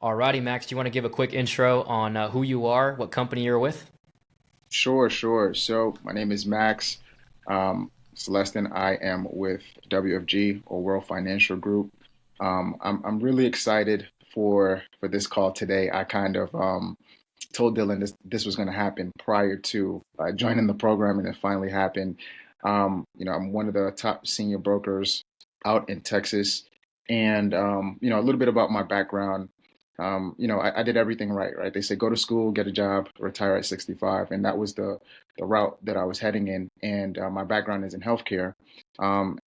Alrighty, Max, do you want to give a quick intro on who you are, what company you're with? Sure, sure. So my name is Max Celestin. I am with WFG or World Financial Group. I'm really excited for this call today. I kind of told Dylan this was going to happen prior to joining the program, and it finally happened. I'm one of the top senior brokers out in Texas, and a little bit about my background. I did everything right, right? They say go to school, get a job, retire at 65, and that was the route that I was heading in. And my background is in healthcare.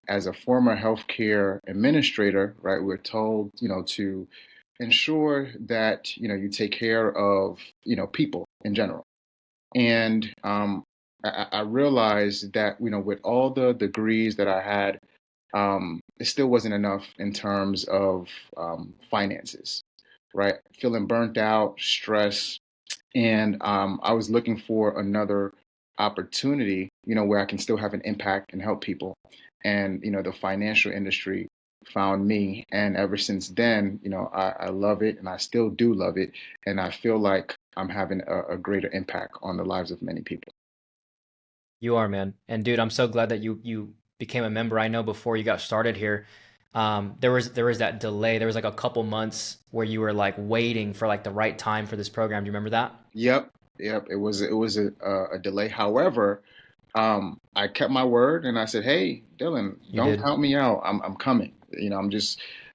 As a former healthcare administrator, right, we're told, to ensure that you take care of people in general. And I realized that with all the degrees that I had, it still wasn't enough in terms of finances, right? Feeling burnt out, stress, and I was looking for another opportunity, where I can still have an impact and help people. And the financial industry found me, and ever since then, I love it, and I still do love it, and I feel like I'm having a greater impact on the lives of many people. You are, man. And dude, I'm so glad that you became a member. I know before you got started here, there was that delay. There was like a couple months where you were like waiting for like the right time for this program. Do you remember that? Yep, yep. It was a delay. However, I kept my word and I said, "Hey, Dylan, You don't did. count me out. I'm coming.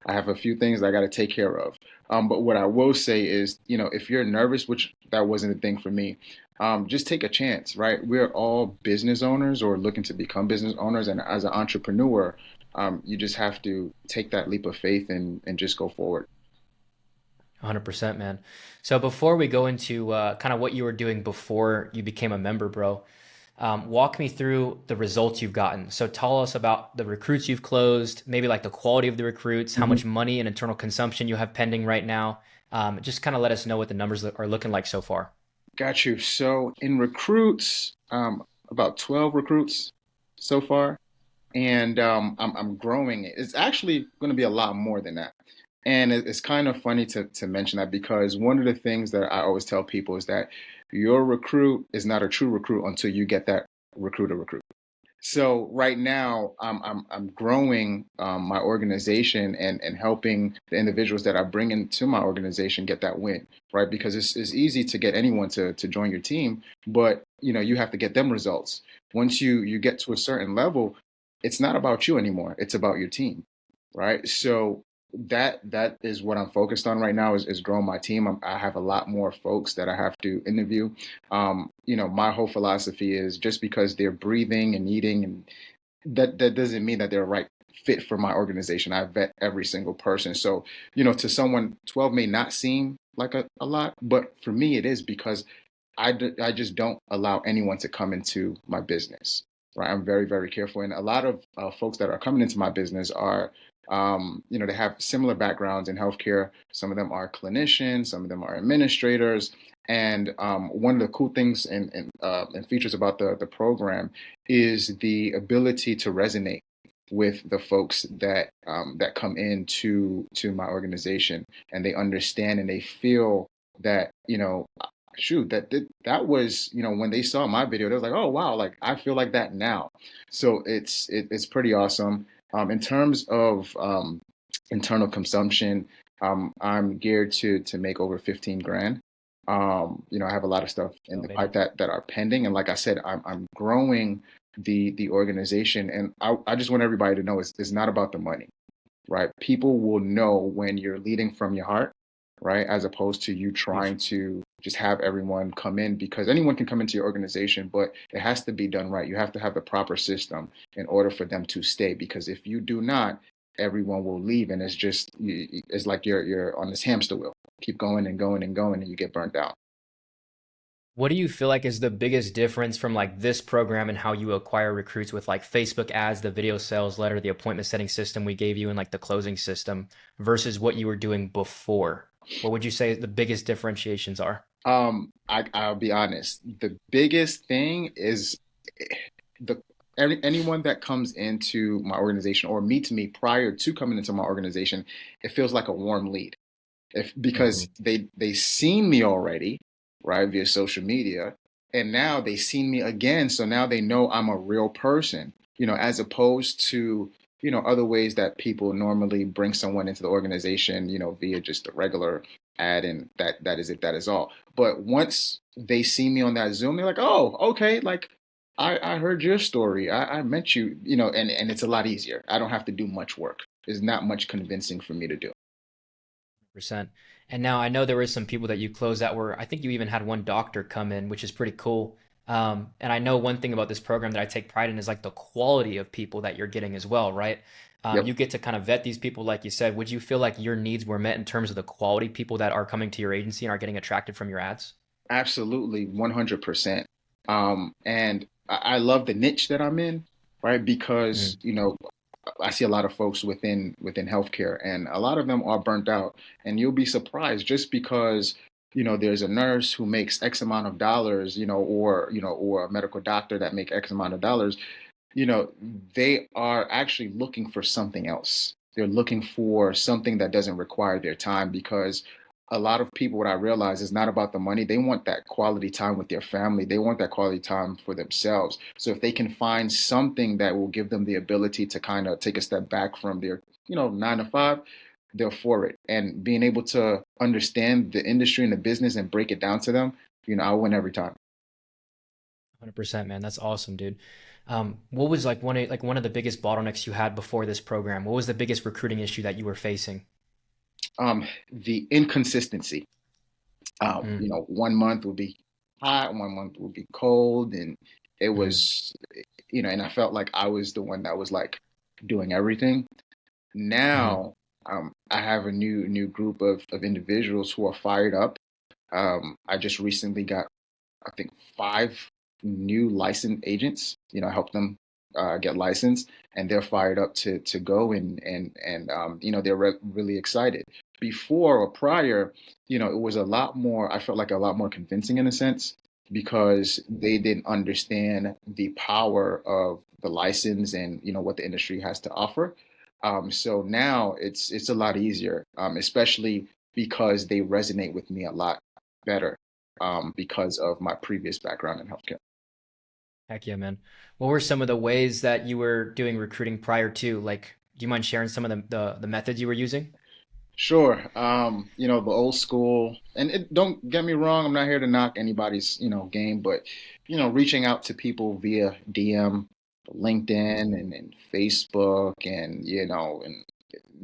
I have a few things I got to take care of." But what I will say is, if you're nervous, which that wasn't a thing for me, just take a chance, right? We're all business owners or looking to become business owners, and as an entrepreneur, you just have to take that leap of faith and just go forward. 100%, man. So before we go into kind of what you were doing before you became a member, bro, walk me through the results you've gotten. So tell us about the recruits you've closed, maybe like the quality of the recruits, how much money and internal consumption you have pending right now. Just kind of let us know what the numbers are looking like so far. Got you. So in recruits, about 12 recruits so far, and I'm growing it. It's actually going to be a lot more than that. And it's kind of funny to mention that because one of the things that I always tell people is that your recruit is not a true recruit until you get that recruit to recruit. So right now, I'm growing my organization and helping the individuals that I bring into my organization get that win, right? Because it's easy to get anyone to join your team, but you have to get them results. Once you get to a certain level, it's not about you anymore. It's about your team, right? So that is what I'm focused on right now is growing my team. I have a lot more folks that I have to interview. My whole philosophy is just because they're breathing and eating, and that doesn't mean that they're a right fit for my organization. I vet every single person. So, to someone, 12 may not seem like a lot, but for me, it is because I just don't allow anyone to come into my business. Right, I'm very, very careful, and a lot of folks that are coming into my business are, they have similar backgrounds in healthcare. Some of them are clinicians, some of them are administrators, and one of the cool things and features about the program is the ability to resonate with the folks that come into my organization, and they understand and they feel that shoot that was when they saw my video they was like, oh wow, like I feel like that now. So it's pretty awesome. In terms of internal consumption, I'm geared to make over 15 grand. I have a lot of stuff in Oh, the baby. pipe that are pending, and like I said, I'm growing the organization, and I just want everybody to know it's not about the money, right? People will know when you're leading from your heart, right? As opposed to you Huge. trying to just have everyone come in, because anyone can come into your organization, but it has to be done right. You have to have the proper system in order for them to stay, because if you do not, everyone will leave, and it's like you're on this hamster wheel. Keep going and going and going, and you get burnt out. What do you feel like is the biggest difference from like this program and how you acquire recruits with like Facebook ads, the video sales letter, the appointment setting system we gave you, and like the closing system versus what you were doing before? What would you say the biggest differentiations are? I'll be honest. The biggest thing is the anyone that comes into my organization or meets me prior to coming into my organization, it feels like a warm lead, if Hmm. because they seen me already, right, via social media, and now they seen me again, so now they know I'm a real person, as opposed to other ways that people normally bring someone into the organization, via just a regular ad, and that is it, that is all. But once they see me on that Zoom, they're like, oh, okay, like I heard your story. I met you, and it's a lot easier. I don't have to do much work. There's not much convincing for me to do. Percent. And now I know there were some people that you closed that were, I think you even had one doctor come in, which is pretty cool. And I know one thing about this program that I take pride in is like the quality of people that you're getting as well, right? Yep. You get to kind of vet these people, like you said. Would you feel like your needs were met in terms of the quality people that are coming to your agency and are getting attracted from your ads? Absolutely, 100%. And I love the niche that I'm in, right? Because, Mm, I see a lot of folks within healthcare, and a lot of them are burnt out. And you'll be surprised just because, there's a nurse who makes X amount of dollars, or a medical doctor that make X amount of dollars, you know, they are actually looking for something else. They're looking for something that doesn't require their time, because a lot of people, what I realize, is not about the money. They want that quality time with their family. They want that quality time for themselves. So if they can find something that will give them the ability to kind of take a step back from their, 9 to 5, they're for it. And being able to understand the industry and the business and break it down to them, I win every time. 100%, man. That's awesome, dude. What was like one of the biggest bottlenecks you had before this program? What was the biggest recruiting issue that you were facing? The inconsistency. Mm, 1 month would be hot, 1 month would be cold, and it mm, was, and I felt like I was the one that was like doing everything. mm, Now, I have a new group of individuals who are fired up. I just recently got, I think, 5 new licensed agents. I helped them get licensed, and they're fired up to go, and they're really excited. Before or prior, it was a lot more. I felt like a lot more convincing in a sense, because they didn't understand the power of the license and what the industry has to offer. So now it's a lot easier, especially because they resonate with me a lot better, because of my previous background in healthcare. heck yeah, man. What were some of the ways that you were doing recruiting prior to? Like, do you mind sharing some of the methods you were using? Sure. The old school, and don't get me wrong, I'm not here to knock anybody's, game, but, reaching out to people via DM, LinkedIn, and Facebook, and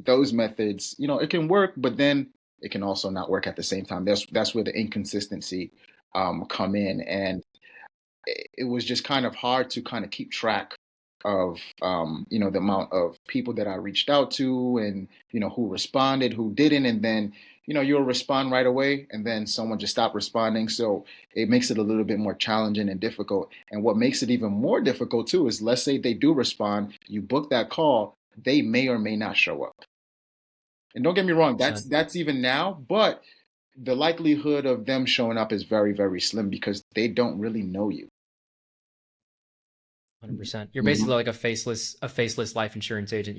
those methods, it can work, but then it can also not work at the same time. That's where the inconsistency come in, and it was just kind of hard to kind of keep track of, the amount of people that I reached out to, and who responded, who didn't, and then you'll respond right away, and then someone just stopped responding. So it makes it a little bit more challenging and difficult. And what makes it even more difficult too is, let's say they do respond, you book that call, they may or may not show up. And don't get me wrong, that's 100%. that's even now, but the likelihood of them showing up is very, very slim, because they don't really know you. 100%. You're basically Mhm. like a faceless life insurance agent,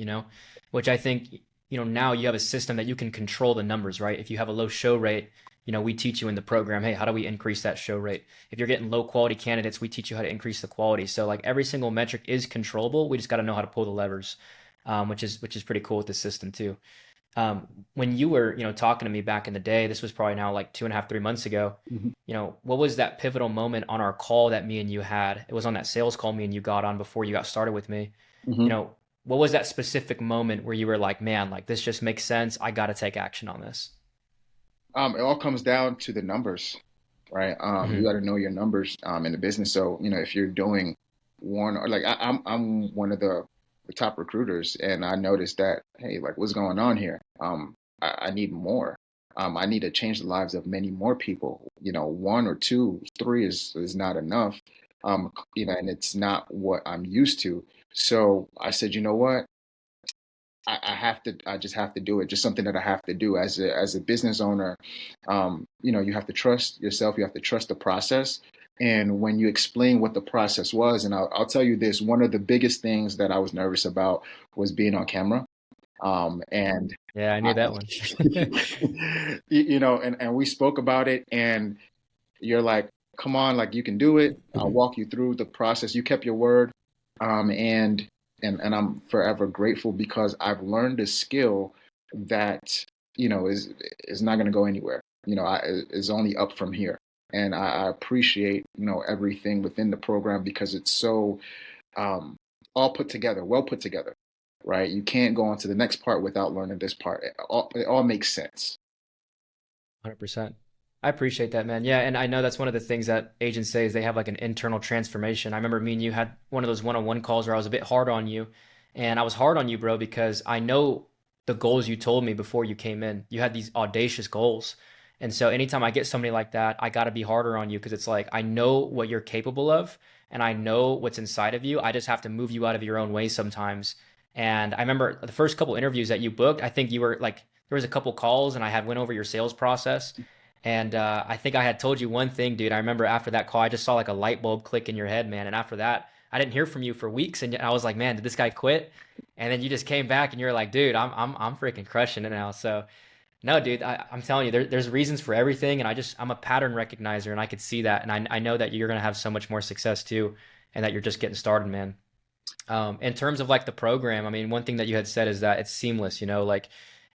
which I think, now you have a system that you can control the numbers, right? If you have a low show rate, we teach you in the program, hey, how do we increase that show rate? If you're getting low quality candidates, we teach you how to increase the quality. So like every single metric is controllable. We just got to know how to pull the levers, which is pretty cool with the system too. When you were, talking to me back in the day, this was probably now like 2.5, 3 months ago. Mhm. What was that pivotal moment on our call that me and you had? It was on that sales call me and you got on before you got started with me. You Mhm. know, what was that specific moment where you were like, man, like this just makes sense. I got to take action on this. It all comes down to the numbers, right? You Hmm. got to know your numbers in the business. So, if you're doing one, or like I'm one of the top recruiters, and I noticed that, hey, like, what's going on here? I need more. I need to change the lives of many more people. One or two, three is not enough. And it's not what I'm used to. So I said, you know what? I just have to do it. Just something that I have to do as a business owner. You have to trust yourself. You have to trust the process. And when you explain what the process was, and I'll tell you this, one of the biggest things that I was nervous about was being on camera. And Yeah, I I, knew that one. and we spoke about it, and you're like, come on, like you can do it. I'll walk you through the process. You kept your word. And I'm forever grateful because I've learned a skill that, is not going to go anywhere. Is only up from here. And I appreciate, everything within the program because it's so um, all put together, well put together, right? You can't go on to the next part without learning this part. It all makes sense. 100%. I appreciate that, man. Yeah, and I know that's one of the things that agents say is they have like an internal transformation. I remember me and you had one of those one-on-one calls where I was a bit hard on you, and I was hard on you, bro, because I know the goals you told me before you came in. You had these audacious goals. And so anytime I get somebody like that, I got to be harder on you because it's like I know what you're capable of and I know what's inside of you. I just have to move you out of your own way sometimes. And I remember the first couple interviews that you booked, I think you were like there was a couple calls and I had went over your sales process. And I think I had told you one thing, dude. I remember after that call, I just saw like a light bulb click in your head, man. And after that, I didn't hear from you for weeks, and I was like, man, did this guy quit? And then you just came back, and you're like, dude, I'm freaking crushing it now. So no, dude, I'm telling you, there's reasons for everything, and I'm a pattern recognizer, and I could see that, and I know that you're gonna have so much more success too, and that you're just getting started, man. In terms of like the program, I mean, one thing that you had said is that it's seamless, like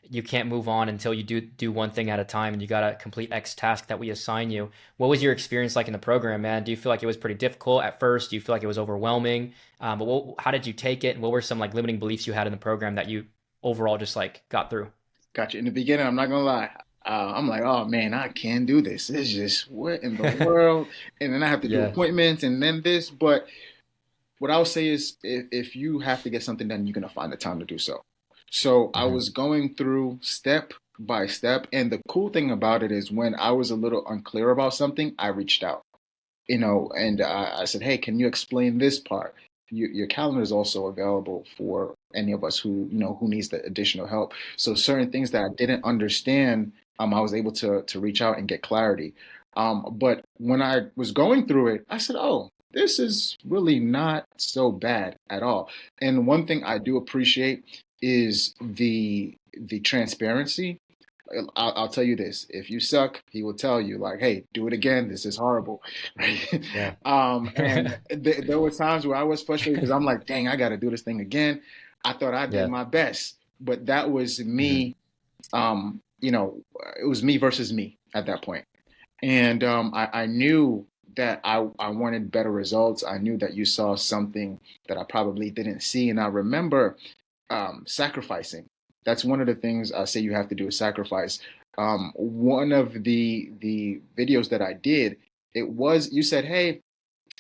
you can't move on until you do one thing at a time and you got to complete X task that we assign you. What was your experience like in the program, man? Do you feel like it was pretty difficult at first? Do you feel like it was overwhelming? But how did you take it? And what were some like limiting beliefs you had in the program that you overall just like got through? Gotcha. In the beginning, I'm not gonna lie. I'm like, oh man, I can't do this. It's just what in the world? And then I have to do Yeah. appointments and then this. But what I would say is, if you have to get something done, you're gonna find the time to do so. So I Hmm. was going through step by step, and the cool thing about it is when I was a little unclear about something, I reached out, and I said, hey, can you explain this part? Your calendar is also available for any of us who needs the additional help. So certain things that I didn't understand, I was able to reach out and get clarity. But when I was going through it, I said, oh, this is really not so bad at all. And one thing I do appreciate is the transparency. I'll tell you this: if you suck, he will tell you, like, "Hey, do it again. This is horrible." Right? Yeah. And there were times where I was frustrated because I'm like, "Dang, I got to do this thing again." I thought I did Yeah. my best, but that was Hmm. me. It was me versus me at that point, and I knew that I wanted better results. I knew that you saw something that I probably didn't see, and I remember sacrificing. That's one of the things I say you have to do is sacrifice. One of the videos that I did, it was you said, "Hey,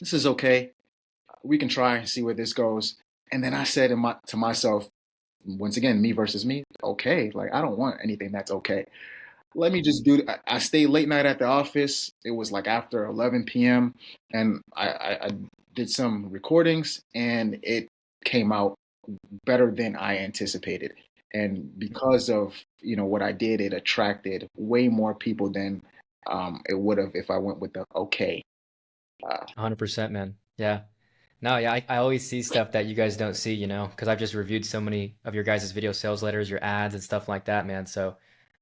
this is okay. We can try and see where this goes." And then I said to myself, once again, me versus me. Okay, like I don't want anything that's okay. Let me just do. I stayed late night at the office. It was like after 11 p.m. and I did some recordings, and it came out better than I anticipated. And because of what I did, it attracted way more people than it would have if I went with the okay. Uh, 100%, man. Yeah. No, yeah, I always see stuff that you guys don't see, because I've just reviewed so many of your guys' video sales letters, your ads, and stuff like that, man. So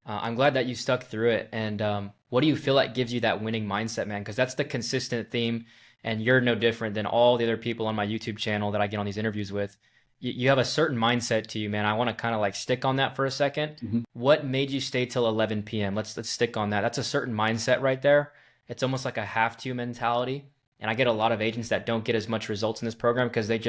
I'm glad that you stuck through it. And what do you feel like gives you that winning mindset, man? Because that's the consistent theme, and you're no different than all the other people on my YouTube channel that I get on these interviews with. You have a certain mindset to you, man. I want to kind of like stick on that for a second. mhm. What made you stay till 11 p.m.? Let's stick on that. That's a certain mindset right there. It's almost like a have to mentality. And I get a lot of agents that don't get as much results in this program because they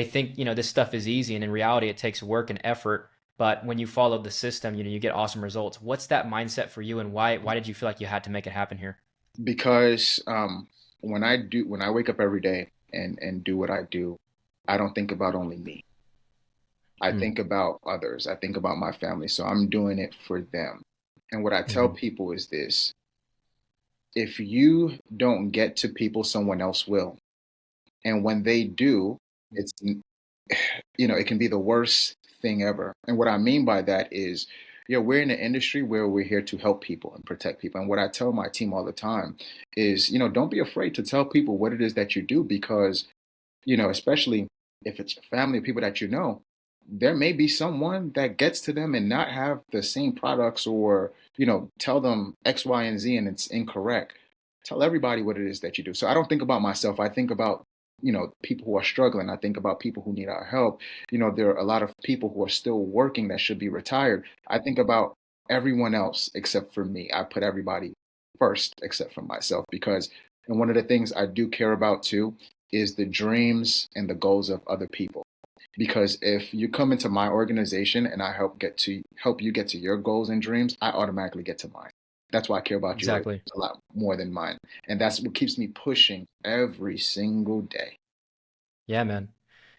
think, this stuff is easy, and in reality it takes work and effort. But when you follow the system, you get awesome results. What's that mindset for you, and why did you feel like you had to make it happen here? Because when I wake up every day and do what I do, I don't think about only me. I Mm, think about others. I think about my family. So I'm doing it for them. And what I tell mm-hmm. people is this: if you don't get to people, someone else will. And when they do, it's, it can be the worst thing ever. And what I mean by that is, we're in an industry where we're here to help people and protect people. And what I tell my team all the time is, don't be afraid to tell people what it is that you do because, especially if it's your family, people that you know, there may be someone that gets to them and not have the same products, or, tell them X, Y, and Z and it's incorrect. Tell everybody what it is that you do. So I don't think about myself. I think about, people who are struggling. I think about people who need our help. There are a lot of people who are still working that should be retired. I think about everyone else except for me. I put everybody first except for myself, because, and one of the things I do care about too is the dreams and the goals of other people. Because if you come into my organization and I help you get to your goals and dreams, I automatically get to mine. That's why I care about yours Exactly. a lot more than mine. And that's what keeps me pushing every single day. Yeah, man.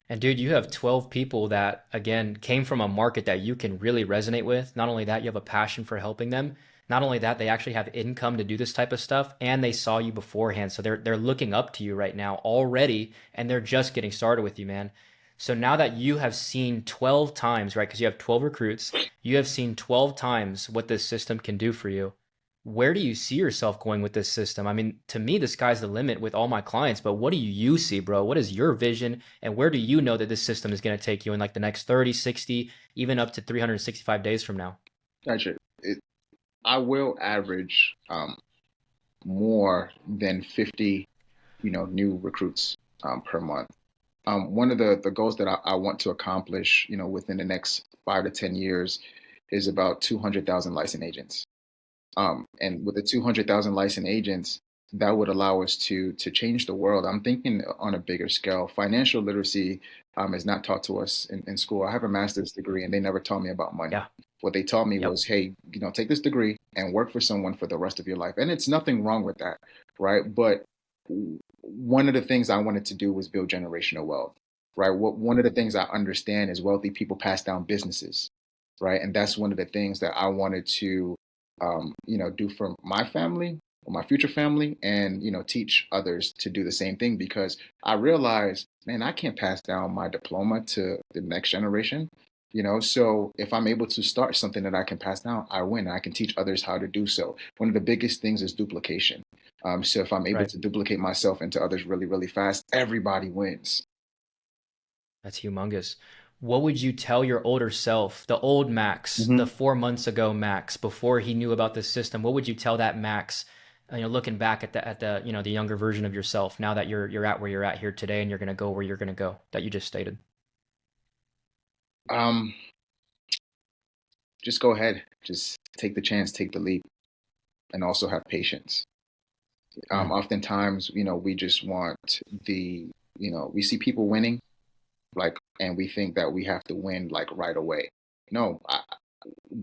And dude, you have 12 people that, again, came from a market that you can really resonate with. Not only that, you have a passion for helping them. Not only that, they actually have income to do this type of stuff, and they saw you beforehand. So they're looking up to you right now already, and they're just getting started with you, man. So now that you have seen 12 times, right? Because you have 12 recruits, you have seen 12 times what this system can do for you. Where do you see yourself going with this system? I mean, to me, the sky's the limit with all my clients, but what do you see, bro? What is your vision, and where do you know that this system is going to take you in like the next 30, 60, even up to 365 days from now? Gotcha. I will average more than 50, new recruits per month. One of the goals that I want to accomplish, within the next 5 to 10 years is about 200,000 licensed agents. And with the 200,000 licensed agents, that would allow us to change the world. I'm thinking on a bigger scale. Financial literacy is not taught to us in school. I have a master's degree, and they never taught me about money. Yeah. What they taught me Yep. was, hey, take this degree and work for someone for the rest of your life. And it's nothing wrong with that, right? But one of the things I wanted to do was build generational wealth, right? One of the things I understand is wealthy people pass down businesses, right? And that's one of the things that I wanted to do for my family or my future family, and, teach others to do the same thing, because I realized, man, I can't pass down my diploma to the next generation. So if I'm able to start something that I can pass down, I win. I can teach others how to do so. One of the biggest things is duplication. So if I'm able Right. to duplicate myself into others really, really fast, everybody wins. That's humongous. What would you tell your older self, the old Max, the Hmm. 4 months ago Max, before he knew about this system? What would you tell that Max, looking back at the the younger version of yourself, now that you're at where you're at here today, and you're gonna go where you're gonna go, that you just stated? Um, just go ahead, just take the chance, take the leap, and also have patience. Mm, Oftentimes, we just want we see people winning, like, and we think that we have to win like right away. No,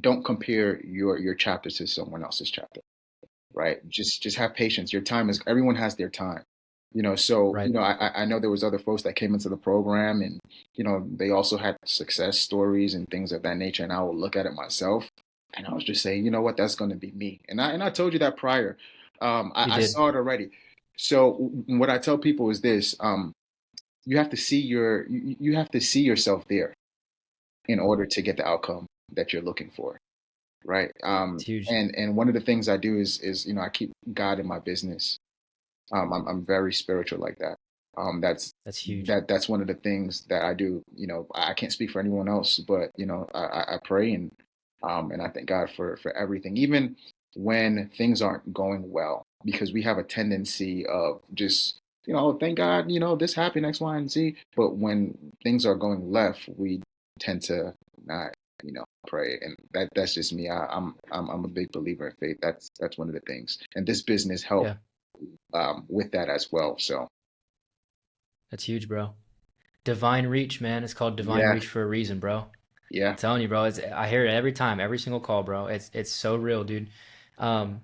don't compare your chapter to someone else's chapter, right? Just have patience. Your time is everyone has their time. So right. I know there was other folks that came into the program, and they also had success stories and things of that nature. And I would look at it myself, and I was just saying, you know what, that's going to be me. And I told you that prior. You I did. saw it already. So what I tell people is this: you have to see you have to see yourself there in order to get the outcome that you're looking for, right? It's huge. And one of the things I do is I keep God in my business. I'm very spiritual like that. That's That's huge. that's one of the things that I do. I can't speak for anyone else, but I pray, and I thank God for everything, even when things aren't going well, because we have a tendency of just thank God, this happened X, Y, and Z. But when things are going left, we tend to not pray, and that's just me. I'm a big believer in faith. That's one of the things, and this business helped Yeah, with that as well. So that's huge, bro. Divine reach, man. It's called divine yeah, reach for a reason, bro. I'm yeah. telling you, bro. I hear it every time, every single call, bro. It's so real, dude. Um,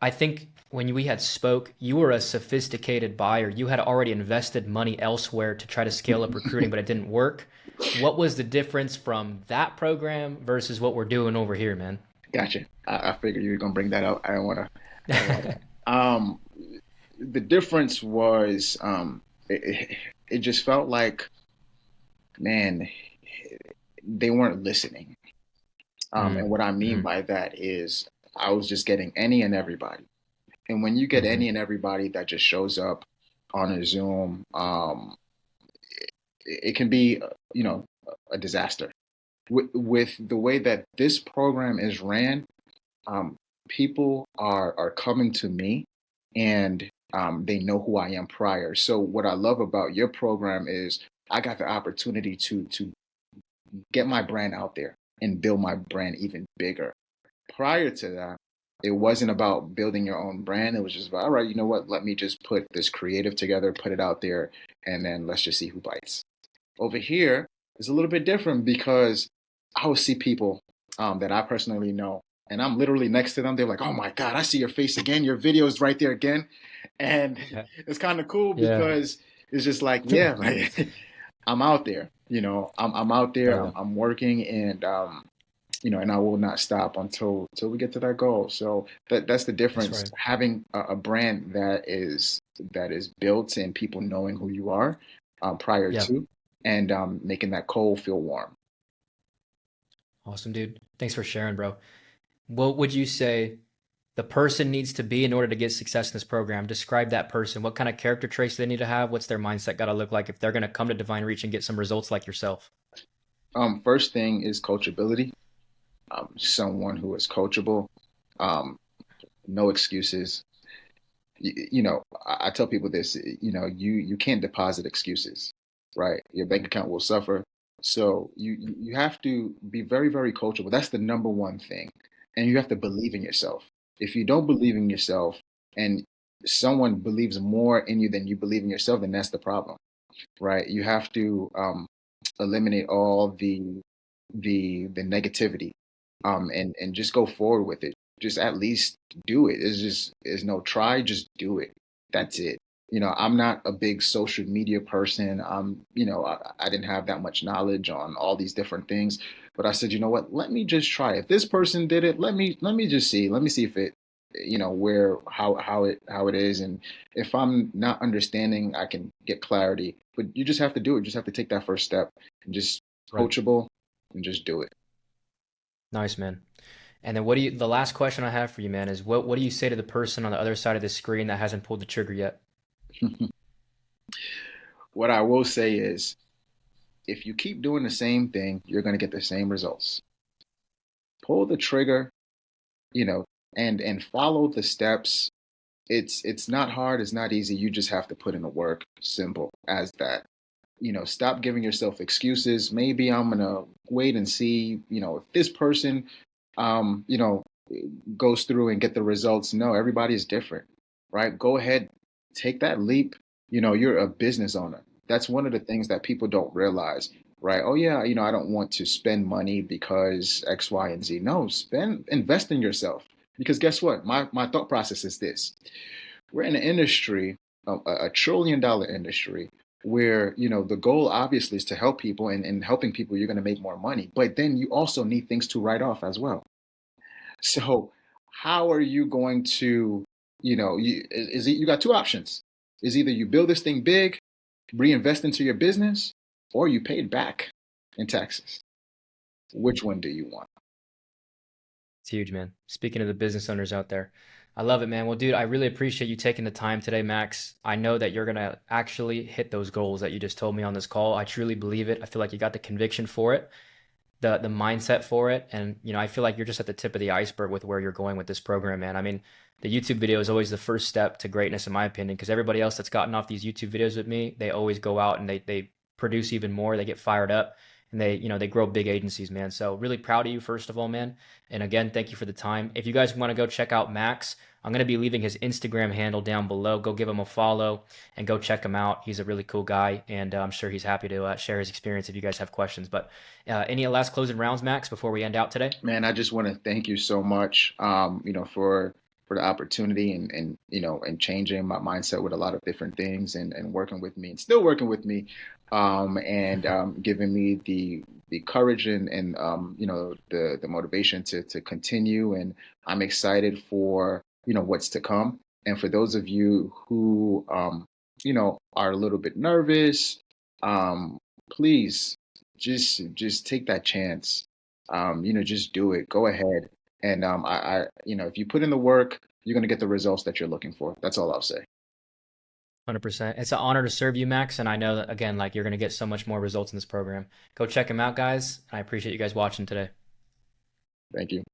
I think when we had spoke, you were a sophisticated buyer. You had already invested money elsewhere to try to scale up recruiting, but it didn't work. What was the difference from that program versus what we're doing over here, man? Gotcha. I figured you were gonna bring that up. I don't want to. I don't want to. The difference was it just felt like, man, they weren't listening. And Mm, what I mean mm-hmm, by that is I was just getting any and everybody. And when you get mm-hmm. any and everybody that just shows up on a Zoom, it can be, a disaster. With the way that this program is ran, um, people are coming to me, and they know who I am prior. So what I love about your program is I got the opportunity to get my brand out there and build my brand even bigger. Prior to that, it wasn't about building your own brand. It was just about, all right, you know what? Let me just put this creative together, put it out there, and then let's just see who bites. Over here, it's a little bit different because I will see people that I personally know, and I'm literally next to them. They're like, "Oh my God, I see your face again. Your video is right there again," and Yeah. it's kind of cool Yeah. because it's just like, yeah, like I'm out there. I'm out there. Hell I'm, yeah. I'm working, and and I will not stop until we get to that goal. So that's the That's difference. right. Having a brand that is built and people knowing who you are prior Yeah. to, and making that coal feel warm. Awesome, dude. Thanks for sharing, bro. What would you say the person needs to be in order to get success in this program? Describe that person. What kind of character traits they need to have? What's their mindset got to look like if they're going to come to Divine Reach and get some results like yourself? First thing is coachability. Someone who is coachable. Um, no excuses. I tell people this. You can't deposit excuses, right? Your bank account will suffer. So you have to be very, very coachable. That's the number one thing, and you have to believe in yourself. If you don't believe in yourself, and someone believes more in you than you believe in yourself, then that's the problem, right? You have to eliminate all the negativity, and just go forward with it. Just at least do it. There's no try, just do it. That's it. I'm not a big social media person. I didn't have that much knowledge on all these different things, but I said, you know what? Let me just try. If this person did it, let me just see. Let me see if it, where how it is, and if I'm not understanding, I can get clarity. But you just have to do it. You just have to take that first step and just Right. coachable and just do it. Nice, man. And then the last question I have for you, man, is what do you say to the person on the other side of the screen that hasn't pulled the trigger yet? What I will say is, if you keep doing the same thing, you're going to get the same results. Pull the trigger, you know, and follow the steps. It's not hard, it's not easy. You just have to put in the work. Simple as that. Stop giving yourself excuses. Maybe I'm going to wait and see, if this person um, you know, goes through and get the results. No, everybody is different, right? Go ahead, take that leap. You're a business owner. That's one of the things that people don't realize, right? Oh yeah, I don't want to spend money because X, Y, and Z. No, invest in yourself. Because guess what? My thought process is this. We're in an industry, a $1 trillion industry, where the goal obviously is to help people, and helping people you're going to make more money, but then you also need things to write off as well. So how are you going to, is it, you got two options. Is either you build this thing big, reinvest into your business, or you pay it back in taxes. Which one do you want? It's huge, man. Speaking of the business owners out there, I love it, man. Well, dude, I really appreciate you taking the time today, Max. I know that you're gonna actually hit those goals that you just told me on this call. I truly believe it. I feel like you got the conviction for it, the mindset for it, and I feel like you're just at the tip of the iceberg with where you're going with this program, man. I mean, the YouTube video is always the first step to greatness, in my opinion, because everybody else that's gotten off these YouTube videos with me, they always go out and they produce even more. They get fired up and they grow big agencies, man. So really proud of you, first of all, man. And again, thank you for the time. If you guys want to go check out Max, I'm going to be leaving his Instagram handle down below. Go give him a follow and go check him out. He's a really cool guy, and I'm sure he's happy to share his experience if you guys have questions. But any last closing rounds, Max, before we end out today? Man, I just want to thank you so much, for the opportunity, and changing my mindset with a lot of different things, and working with me and still working with me, and giving me the courage, and the motivation to continue. And I'm excited for what's to come. And for those of you who are a little bit nervous, um, please just take that chance. Just do it. Go ahead. And if you put in the work, you're going to get the results that you're looking for. That's all I'll say. 100%. It's an honor to serve you, Max. And I know that, again, like you're going to get so much more results in this program. Go check him out, guys. I appreciate you guys watching today. Thank you.